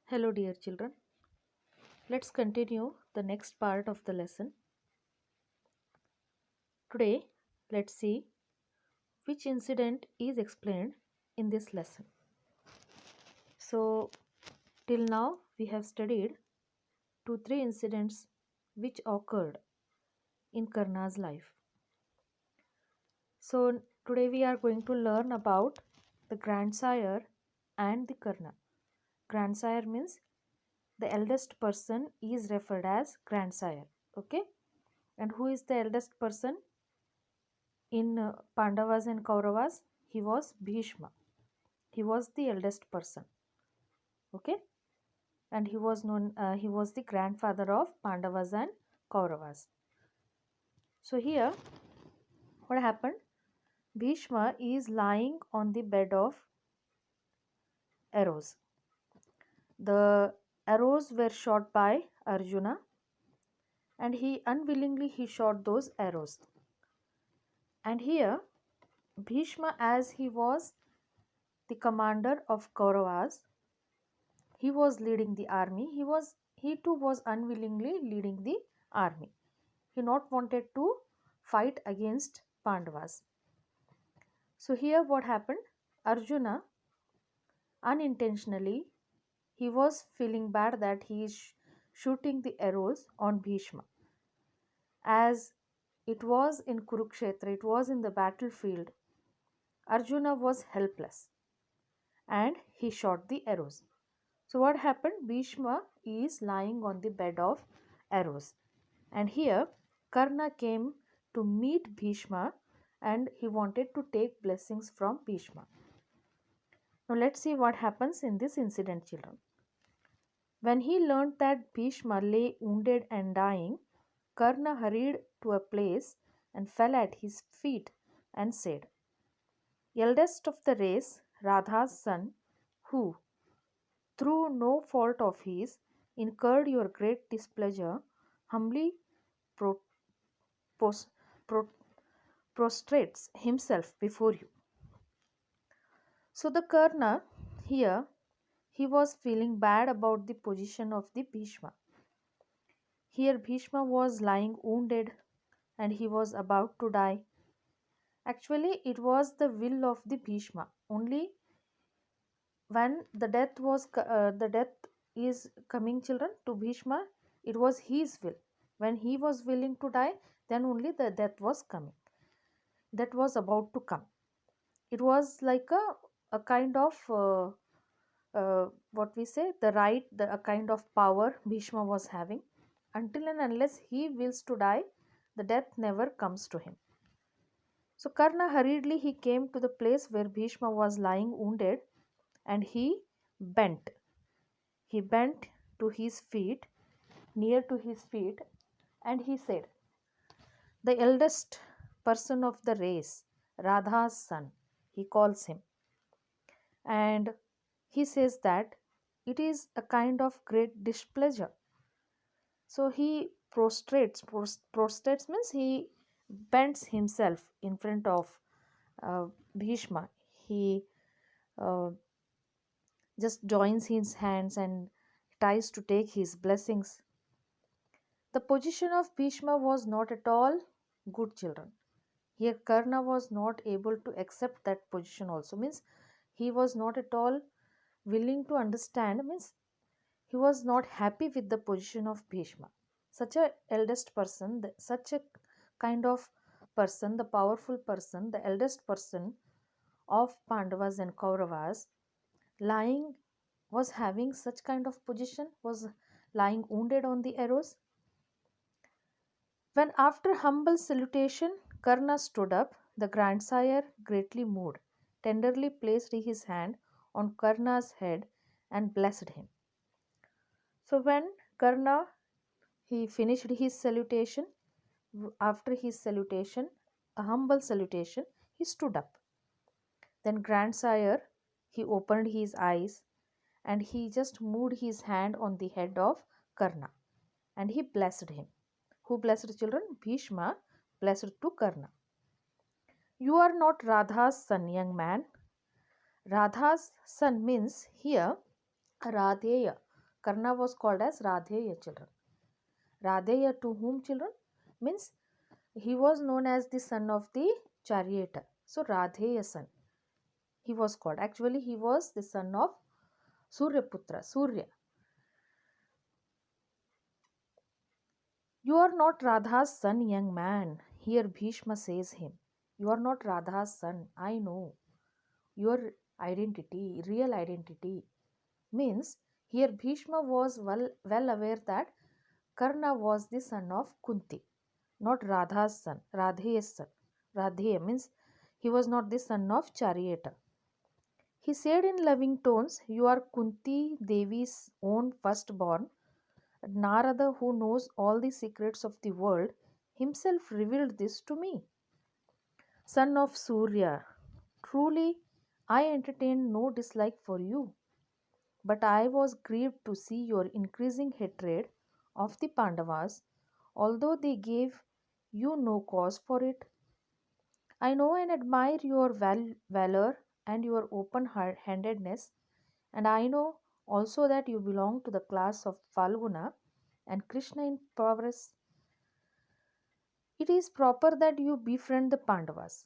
Hello, dear children. Let's continue the next part of the lesson. Today, let's see which incident is explained in this lesson. So, till now, we have studied 2 3 incidents which occurred in Karna's life. So, today we are going to learn about the grandsire and the Karna. Grandsire means the eldest person is referred as grandsire. Okay? And who is the eldest person? In Pandavas and Kauravas, he was Bhishma. He was the eldest person. Okay, and he was known. He was the grandfather of Pandavas and Kauravas. So here, what happened? Bhishma is lying on the bed of arrows. The arrows were shot by Arjuna, and he unwillingly he shot those arrows. And here, Bhishma, as he was the commander of Kauravas, he was leading the army. He too was unwillingly leading the army. He not wanted to fight against Pandavas. So here what happened? Arjuna unintentionally, he was feeling bad that he is shooting the arrows on Bhishma. As it was in Kurukshetra, it was in the battlefield, Arjuna was helpless and he shot the arrows. So what happened? Bhishma is lying on the bed of arrows. And here Karna came to meet Bhishma and he wanted to take blessings from Bhishma. Now let's see what happens in this incident, children. When he learned that Bhishma lay wounded and dying, Karna hurried to a place and fell at his feet and said, "Eldest of the race, Radha's son, who, through no fault of his, incurred your great displeasure, humbly pro- pos- pro- prostrates himself before you." So the Karna here, he was feeling bad about the position of the Bhishma. Here Bhishma was lying wounded and he was about to die. Actually, it was the will of the Bhishma. Only when the death is coming, children, to Bhishma, it was his will. When he was willing to die, then only the death was coming. That was about to come. It was like a kind of what we say, the right, a kind of power Bhishma was having. Until and unless he wills to die, the death never comes to him. So Karna hurriedly he came to the place where Bhishma was lying wounded, and he bent. He bent to his feet, near to his feet, and he said, "The eldest person of the race, Radha's son," he calls him. And he says that it is a kind of great displeasure. So he prostrates means he bends himself in front of Bhishma. He uh, just joins his hands and tries to take his blessings. The position of Bhishma was not at all good, children. Here Karna was not able to accept that position also, means he was not at all willing to understand, means he was not happy with the position of Bhishma. Such a eldest person, such a kind of person, the powerful person, the eldest person of Pandavas and Kauravas, lying, was having such kind of position, was lying wounded on the arrows. When after humble salutation Karna stood up, the grandsire, greatly moved, tenderly placed his hand on Karna's head and blessed him. So when Karna he finished his salutation, after his salutation, a humble salutation, he stood up. Then grandsire he opened his eyes and he just moved his hand on the head of Karna and he blessed him. Who blessed, children? Bhishma blessed to Karna. "You are not Radha's son, young man." Radha's son means here Radheya. Karna was called as Radheya children. Radheya to whom children? Means he was known as the son of the charioteer. So Radheya son he was called. Actually he was the son of Suryaputra, Surya. You are not Radha's son, young man. Here Bhishma says him. You are not Radha's son. I know your identity, real identity. Means here Bhishma was well aware that Karna was the son of Kunti, not Radha's son, Radheya's son. Radheya means he was not the son of Charioteer. He said in loving tones, you are Kunti Devi's own firstborn. Narada, who knows all the secrets of the world, himself revealed this to me. Son of Surya, truly I entertained no dislike for you, but I was grieved to see your increasing hatred of the Pandavas, although they gave you no cause for it. I know and admire your valor and your open handedness, and I know also that you belong to the class of Falguna and Krishna in prowess. It is proper that you befriend the Pandavas.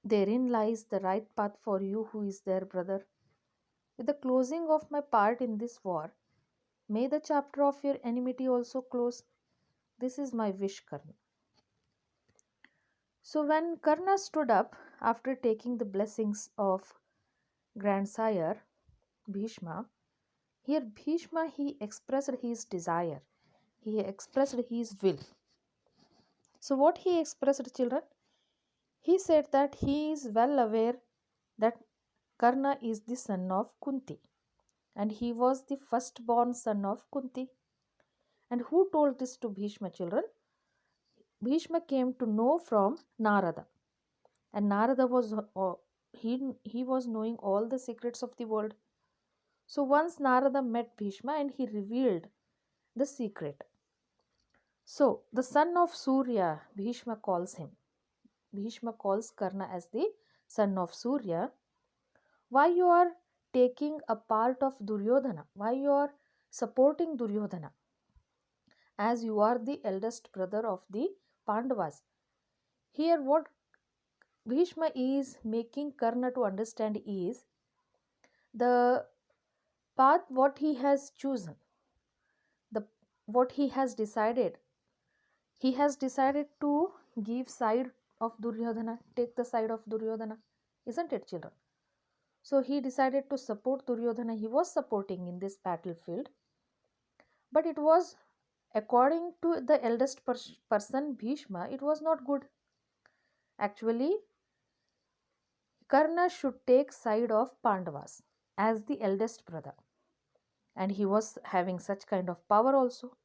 Therein lies the right path for you who is their brother. With the closing of my part in this war, may the chapter of your enmity also close. This is my wish, Karna. So when Karna stood up after taking the blessings of grandsire Bhishma, here Bhishma he expressed his desire. He expressed his will. So what he expressed, children? He said that he is well aware that Karna is the son of Kunti and he was the firstborn son of Kunti. And who told this to Bhishma, children? Bhishma came to know from Narada, and Narada was he was knowing all the secrets of the world. So once Narada met Bhishma and he revealed the secret. So the son of Surya, Bhishma calls him. Bhishma calls Karna as the son of Surya. Why you are taking a part of Duryodhana? Why you are supporting Duryodhana? As you are the eldest brother of the Pandavas. Here what Bhishma is making Karna to understand is the path what he has chosen, the what he has decided to give side of Duryodhana, take the side of Duryodhana, isn't it, children? So he decided to support Duryodhana. He was supporting in this battlefield, but it was according to the eldest person Bhishma, it was not good. Actually Karna should take side of Pandavas as the eldest brother, and he was having such kind of power also.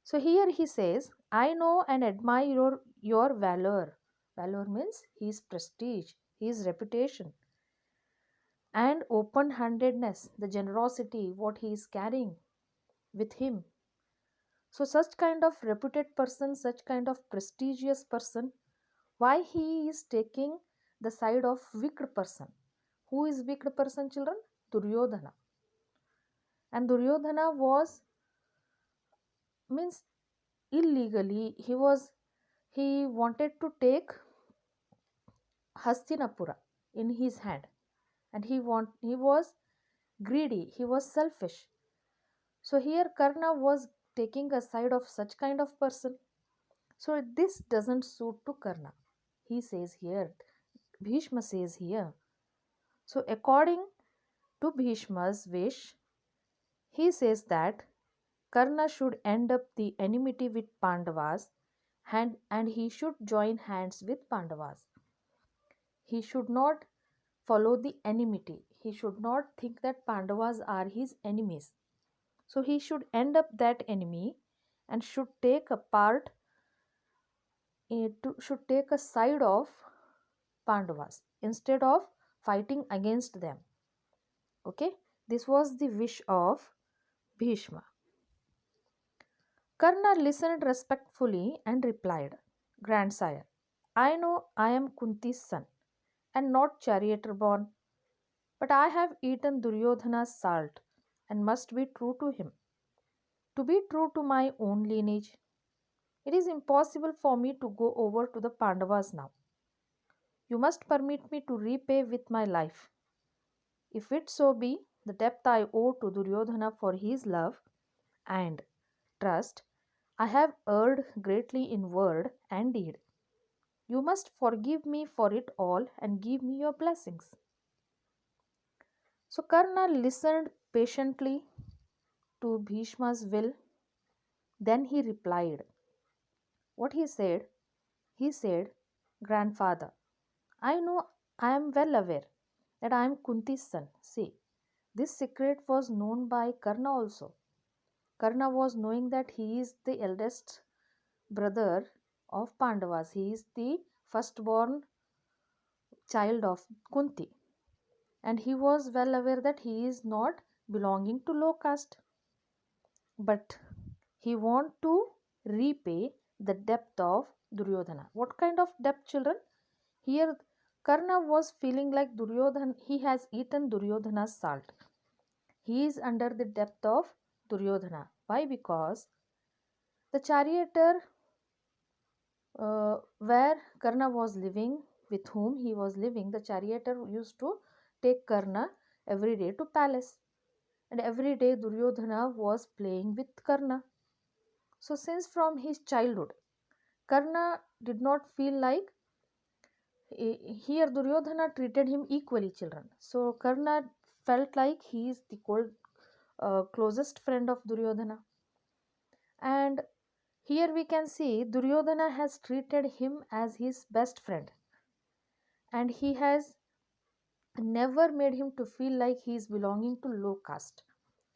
So here he says, I know and admire your valor. Valor means his prestige, his reputation, and open handedness, the generosity, what he is carrying with him. So, such kind of reputed person, such kind of prestigious person, why he is taking the side of wicked person? Who is wicked person, children? Duryodhana. And Duryodhana was means illegally he wanted to take Hastinapura in his hand, and he was greedy, he was selfish. So here Karna was taking a side of such kind of person. So this doesn't suit to Karna. He says here, Bhishma says here. So according to Bhishma's wish, he says that Karna should end up the enmity with Pandavas and he should join hands with Pandavas. He should not follow the enmity. He should not think that Pandavas are his enemies. So he should end up that enemy and should take a part should take a side of Pandavas instead of fighting against them. Okay, this was the wish of Bhishma. Karna listened respectfully and replied, Grandsire, I know I am Kunti's son and not charioteer born, but I have eaten Duryodhana's salt and must be true to him. To be true to my own lineage, it is impossible for me to go over to the Pandavas now. You must permit me to repay with my life, if it so be, the debt I owe to Duryodhana for his love and trust. I have erred greatly in word and deed. You must forgive me for it all and give me your blessings. So Karna listened patiently to Bhishma's will. Then he replied. What he said? He said, Grandfather, I know, I am well aware that I am Kunti's son. See, this secret was known by Karna also. Karna was knowing that he is the eldest brother of Pandavas. He is the firstborn child of Kunti. And he was well aware that he is not belonging to low caste. But he want to repay the debt of Duryodhana. What kind of debt, children? Here Karna was feeling like Duryodhana, he has eaten Duryodhana's salt. He is under the debt of Duryodhana. Why? Because the charioteer where Karna was living, with whom he was living, the charioteer used to take Karna every day to palace. And every day Duryodhana was playing with Karna. So since from his childhood, Karna did not feel like here Duryodhana treated him equally, children. So Karna felt like he is the closest friend of Duryodhana. And here we can see Duryodhana has treated him as his best friend, and he has never made him to feel like he is belonging to low caste.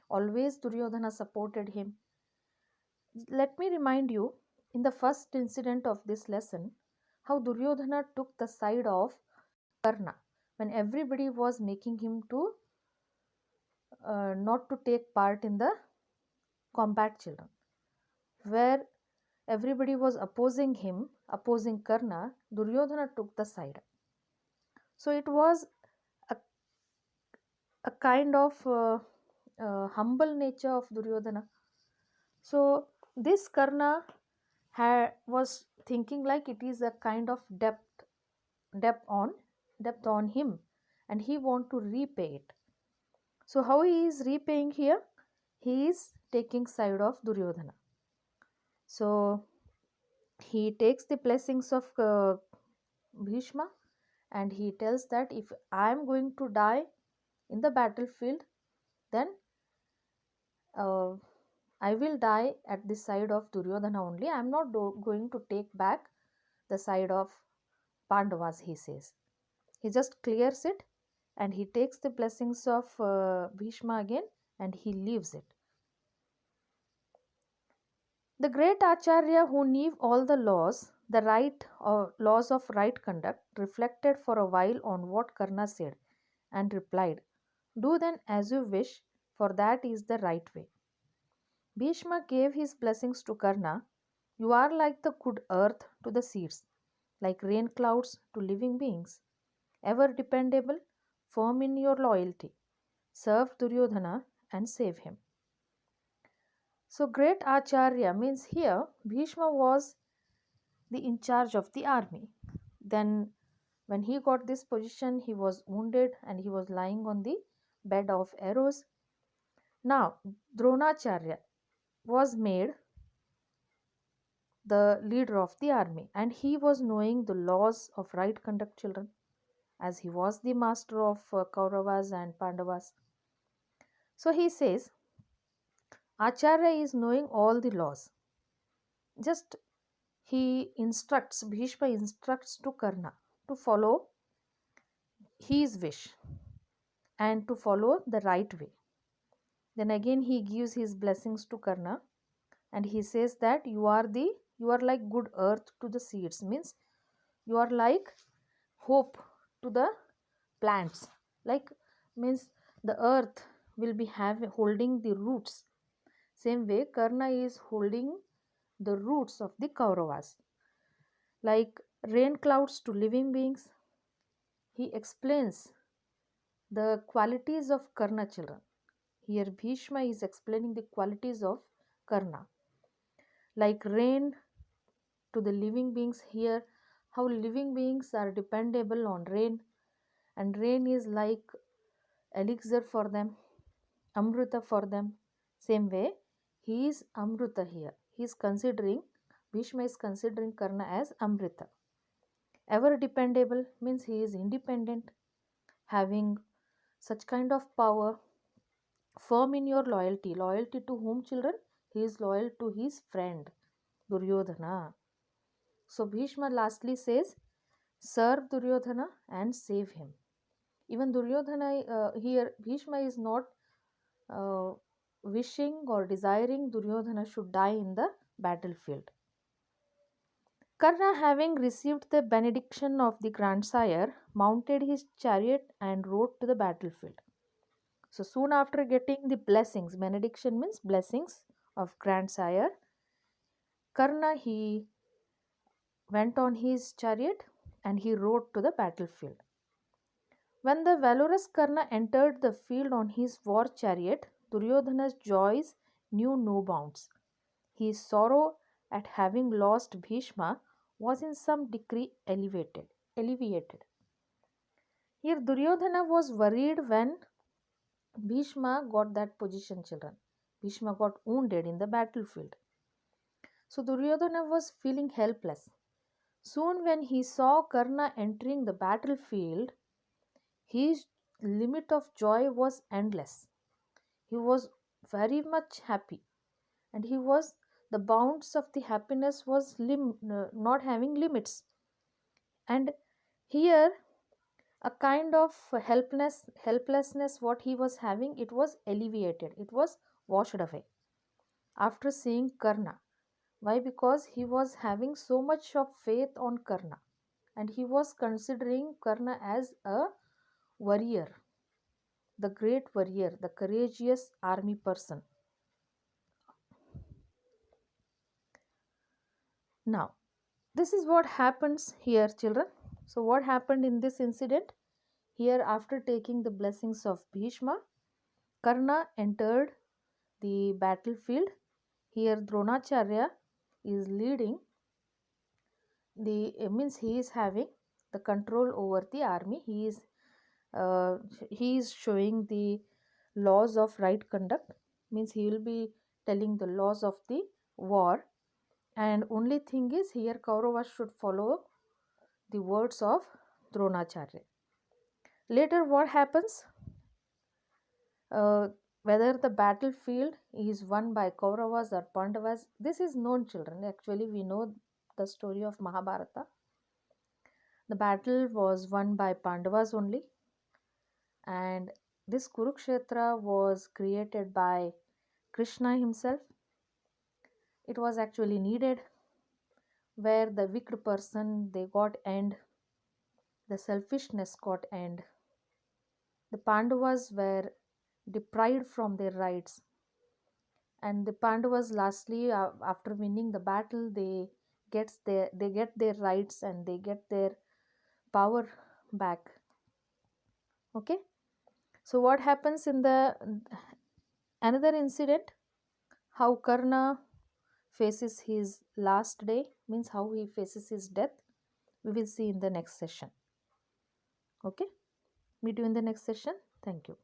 Always Duryodhana supported him. Let me remind you, in the first incident of this lesson, how Duryodhana took the side of Karna when everybody was making him to not to take part in the combat, children. Where everybody was opposing him, opposing Karna, Duryodhana took the side. So it was a, a kind of humble nature of Duryodhana. So this Karna was thinking like it is a kind of debt on debt on him, and he want to repay it. So how he is repaying here? He is taking side of Duryodhana. So he takes the blessings of Bhishma, and he tells that if I am going to die in the battlefield, then uh, I will die at the side of Duryodhana only. I am not going to take back the side of Pandavas, he says. He just clears it and he takes the blessings of Bhishma again and he leaves it. The great Acharya who knew all the laws, the right or laws of right conduct, reflected for a while on what Karna said and replied, Do then as you wish, for that is the right way. Bhishma gave his blessings to Karna. You are like the good earth to the seeds, like rain clouds to living beings, ever dependable, firm in your loyalty. Serve Duryodhana and save him. So, great Acharya means here Bhishma was the in charge of the army. Then, when he got this position, he was wounded and he was lying on the bed of arrows. Now, Dronacharya was made the leader of the army, and he was knowing the laws of right conduct, children, as he was the master of Kauravas and Pandavas. So he says, Acharya is knowing all the laws. Just Bhishma instructs to Karna to follow his wish and to follow the right way. Then again he gives his blessings to Karna and he says that you are like good earth to the seeds, means you are like hope to the plants, like means the earth will be holding the roots. Same way Karna is holding the roots of the Kauravas, like rain clouds to living beings. He explains the qualities of Karna, children. Here Bhishma is explaining the qualities of Karna, like rain to the living beings. Here, how living beings are dependable on rain, and rain is like elixir for them, Amrita for them. Same way, he is Amrita here. He is considering, Bhishma is considering Karna as Amrita. Ever dependable means he is independent, having such kind of power, firm in your loyalty. Loyalty to whom, children? He is loyal to his friend Duryodhana. So Bhishma lastly says, serve Duryodhana and save him. Even Duryodhana, here Bhishma is not uh, wishing or desiring Duryodhana should die in the battlefield. Karna, having received the benediction of the grandsire, mounted his chariot and rode to the battlefield. So soon after getting the blessings, benediction means blessings of grandsire, Karna, he went on his chariot and he rode to the battlefield. When the valorous Karna entered the field on his war chariot, Duryodhana's joys knew no bounds. His sorrow at having lost Bhishma was in some degree alleviated. Here Duryodhana was worried when Bhishma got that position, children. Bhishma got wounded in the battlefield. So Duryodhana was feeling helpless. Soon, when he saw Karna entering the battlefield, his limit of joy was endless. He was very much happy, and the bounds of the happiness was not having limits. And here, a kind of helplessness what he was having, it was alleviated, it was washed away after seeing Karna. Why? Because he was having so much of faith on Karna, and he was considering Karna as a warrior, the great warrior, the courageous army person. Now, this is what happens here, children. So, what happened in this incident? Here, after taking the blessings of Bhishma, Karna entered the battlefield. Here, Dronacharya is leading the means he is having the control over the army. Uh, he is showing the laws of right conduct, means he will be telling the laws of the war, and only thing is here Kauravas should follow the words of Dronacharya. Later what happens, uh, whether the battlefield is won by Kauravas or Pandavas, this is known, children. Actually we know the story of Mahabharata. The battle was won by Pandavas only, and this Kurukshetra was created by Krishna himself. It was actually needed, where the wicked person they got end, the selfishness got end. The Pandavas were deprived from their rights, and the Pandavas lastly, after winning the battle, they get their rights and they get their power back. Okay, so what happens in the another incident, how Karna faces his last day, means how he faces his death, we will see in the next session. Okay, meet you in the next session. Thank you.